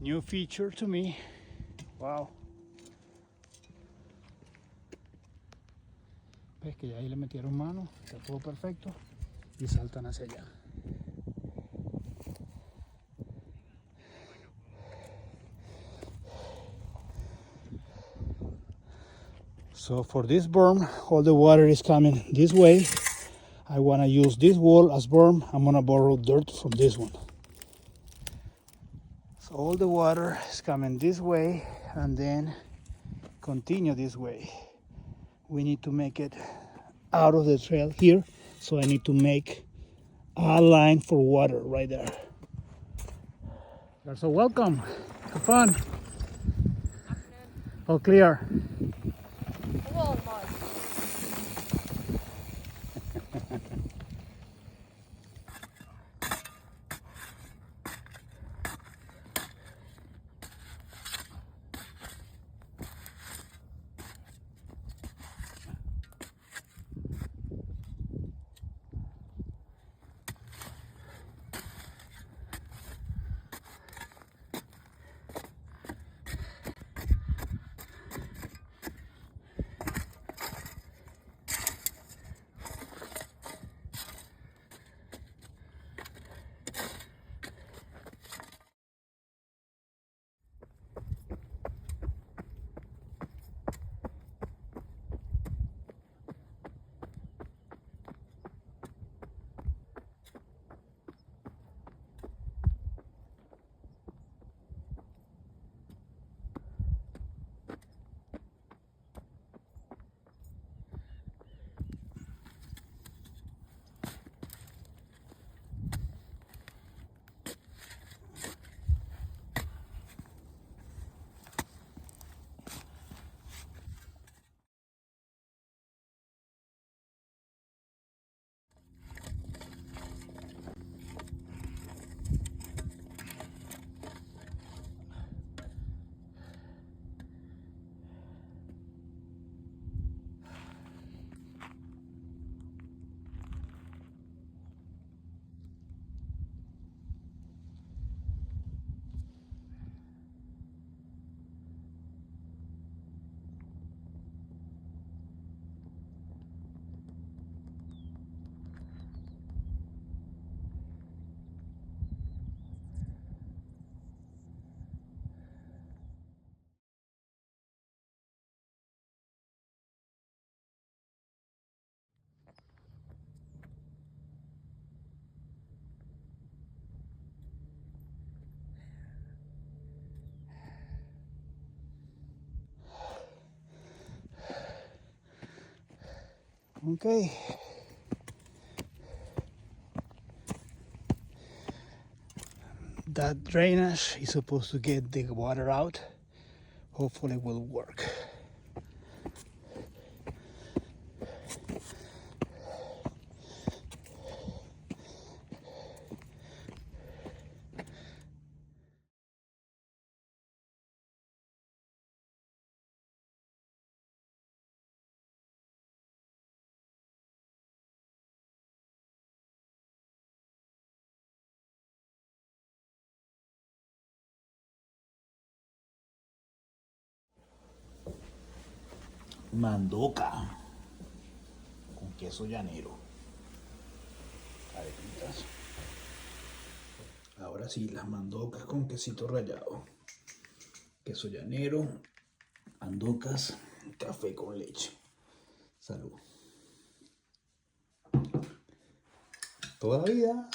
New feature to me. Wow. Ves que ya ahí le metieron mano, está todo perfecto y saltan hacia allá. So for this berm, all the water is coming this way. I want to use this wall as berm. I'm going to borrow dirt from this one. So all the water is coming this way and then continue this way. We need to make it out of the trail here. So I need to make a line for water right there. You're so welcome. Have fun. All clear. Oh my. Okay. That drainage is supposed to get the water out. Hopefully it will work. Mandoca con queso llanero. Arepitas. Ahora sí, las mandocas con quesito rallado. Queso llanero, mandocas, café con leche. Salud. Toda la vida.